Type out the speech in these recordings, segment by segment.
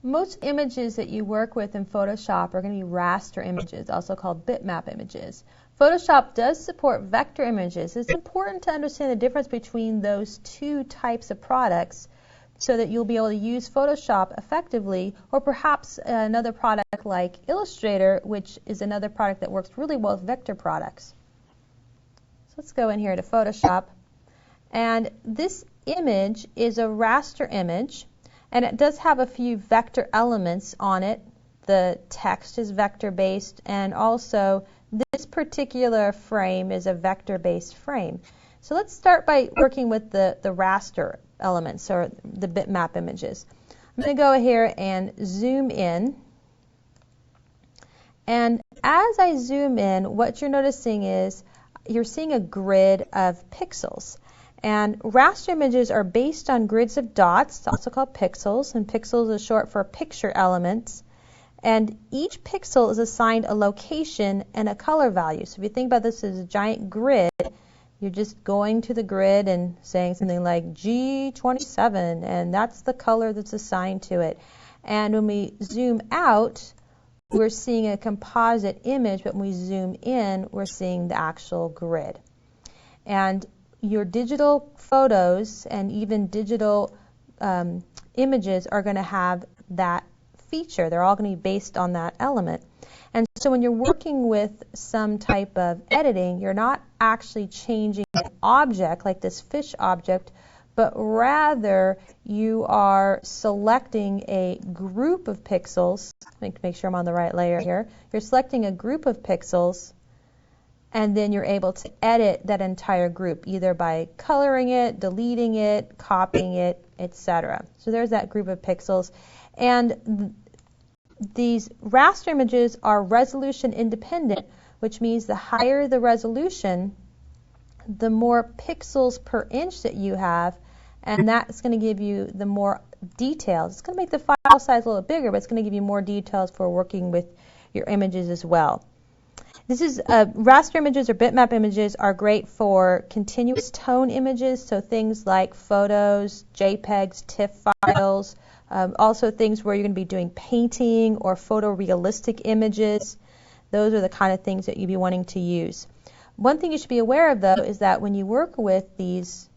Most images that you work with in Photoshop are going to be raster images, also called bitmap images. Photoshop does support vector images. It's important to understand the difference between those two types of products so that you'll be able to use Photoshop effectively, or perhaps another product like Illustrator, which is another product that works really well with vector products. So let's go in here to Photoshop. And this image is a raster image, and it does have a few vector elements on it. The text is vector-based, and also this particular frame is a vector-based frame. So let's start by working with the raster elements, or the bitmap images. I'm going to go here and zoom in. And as I zoom in, what you're noticing is you're seeing a grid of pixels. And raster images are based on grids of dots. It's also called pixels, and pixels is short for picture elements. And each pixel is assigned a location and a color value. So if you think about this as a giant grid, you're just going to the grid and saying something like G27, and that's the color that's assigned to it. And when we zoom out, we're seeing a composite image, but when we zoom in, we're seeing the actual grid. And your digital photos and even digital images are going to have that feature. They're all going to be based on that element. And so when you're working with some type of editing, you're not actually changing an object like this fish object, but rather you are selecting a group of pixels. Make sure I'm on the right layer here. You're selecting a group of pixels, and then you're able to edit that entire group, either by coloring it, deleting it, copying it, etc. So there's that group of pixels. And these raster images are resolution independent, which means the higher the resolution, the more pixels per inch that you have, and that's going to give you the more details. It's going to make the file size a little bigger, but it's going to give you more details for working with your images as well. This is raster images or bitmap images are great for continuous tone images, so things like photos, JPEGs, TIFF files, also things where you're going to be doing painting or photorealistic images. Those are the kind of things that you'd be wanting to use. One thing you should be aware of, though, is that when you work with these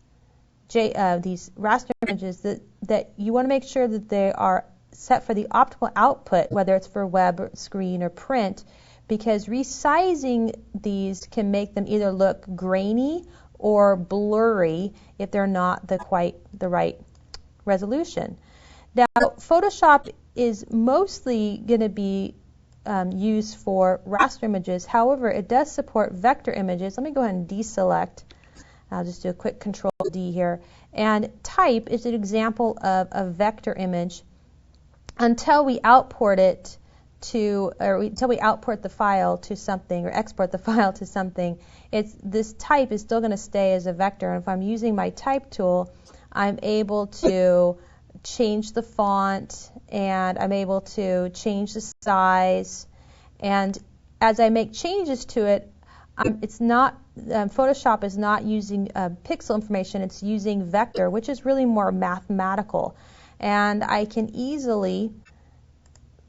raster images, that you want to make sure that they are set for the optimal output, whether it's for web, or screen, or print, because resizing these can make them either look grainy or blurry if they're not quite the right resolution. Now, Photoshop is mostly going to be used for raster images. However, it does support vector images. Let me go ahead and deselect. I'll just do a quick Control D here. And type is an example of a vector image until we output it until we output the file to something or export the file to something. This type is still going to stay as a vector. And if I'm using my type tool, I'm able to change the font, and I'm able to change the size. And as I make changes to it, Photoshop is not using pixel information, it's using vector, which is really more mathematical. And I can easily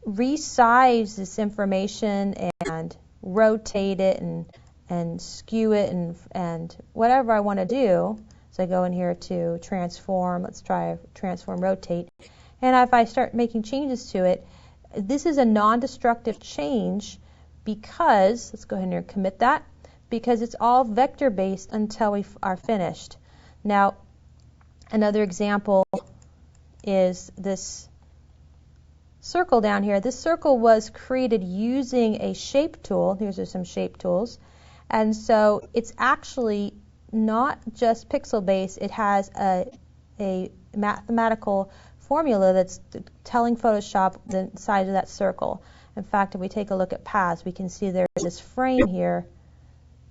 resize this information and rotate it and skew it and whatever I want to do. So I go in here to transform. Let's try transform rotate. And if I start making changes to it, this is a non-destructive change because, let's go ahead and commit that, because it's all vector based until we are finished. Now, another example is this circle down here. This circle was created using a shape tool. These are some shape tools. And so it's actually not just pixel based. It has a mathematical formula that's telling Photoshop the size of that circle. In fact, if we take a look at paths, we can see there's this frame here,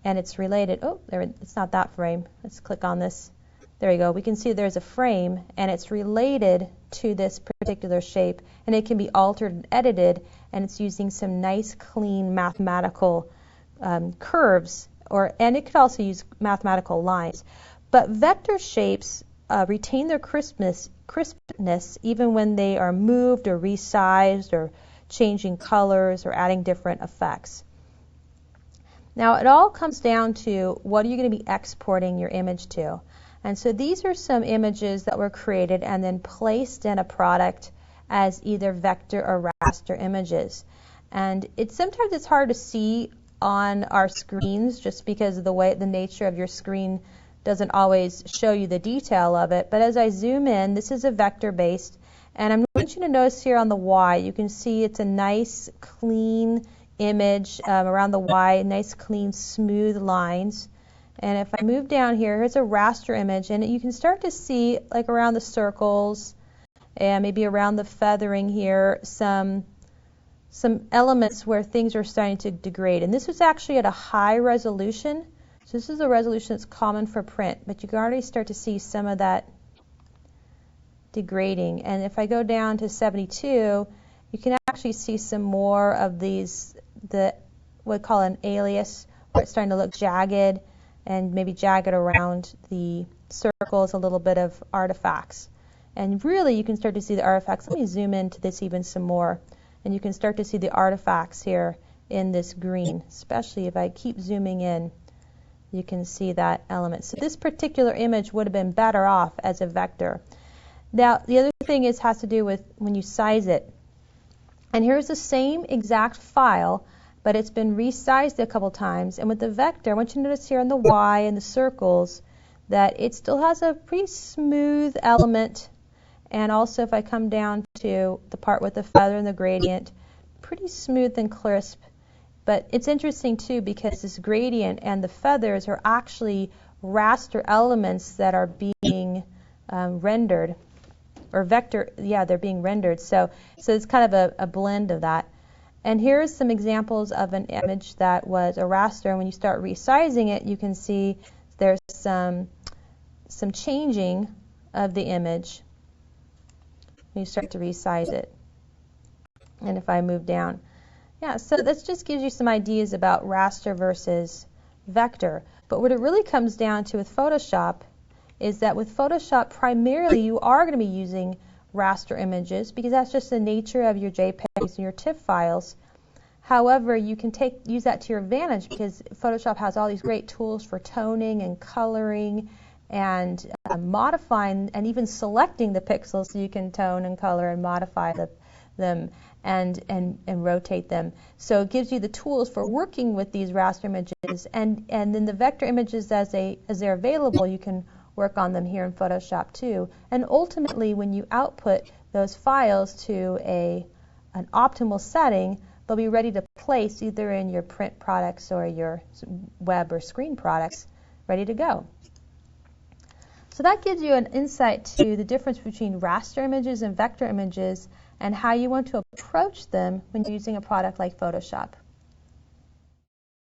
and it's related. Oh, there, it's not that frame. Let's click on this. There you go. We can see there's a frame, and it's related to this particular shape, and it can be altered and edited, and it's using some nice, clean mathematical curves, and it could also use mathematical lines. But vector shapes retain their crispness crispness even when they are moved or resized or changing colors or adding different effects. Now it all comes down to what are you going to be exporting your image to. And so these are some images that were created and then placed in a product as either vector or raster images. And sometimes it's hard to see on our screens just because of the nature of your screen doesn't always show you the detail of it. But as I zoom in, this is a vector based, and I want you to notice here on the Y, you can see it's a nice clean image around the Y, nice clean smooth lines. And if I move down here, here's a raster image, and you can start to see, like around the circles and maybe around the feathering here, some elements where things are starting to degrade. And this was actually at a high resolution. So this is a resolution that's common for print, but you can already start to see some of that degrading. And if I go down to 72, you can actually see some more of these, what we call an alias, where it's starting to look jagged, and maybe jagged around the circles, a little bit of artifacts. And really you can start to see the artifacts. Let me zoom into this even some more. And you can start to see the artifacts here in this green, especially if I keep zooming in, you can see that element. So this particular image would have been better off as a vector. Now the other thing has to do with when you size it. And here's the same exact file, but it's been resized a couple times. And with the vector, I want you to notice here on the Y and the circles that it still has a pretty smooth element. And also if I come down to the part with the feather and the gradient, pretty smooth and crisp. But it's interesting too because this gradient and the feathers are actually raster elements that are being rendered, or vector, yeah, they're being rendered. So it's kind of a blend of that. And here's some examples of an image that was a raster, and when you start resizing it, you can see there's some changing of the image when you start to resize it. And if I move down, yeah, so this just gives you some ideas about raster versus vector. But what it really comes down to with Photoshop is that with Photoshop, primarily you are going to be using raster images because that's just the nature of your JPEGs and your TIFF files. However, you can use that to your advantage because Photoshop has all these great tools for toning and coloring and modifying and even selecting the pixels so you can tone and color and modify them and rotate them. So it gives you the tools for working with these raster images, and then the vector images as they're available, you can work on them here in Photoshop too. And ultimately, when you output those files to an optimal setting, they'll be ready to place either in your print products or your web or screen products, ready to go. So that gives you an insight to the difference between raster images and vector images and how you want to approach them when you're using a product like Photoshop.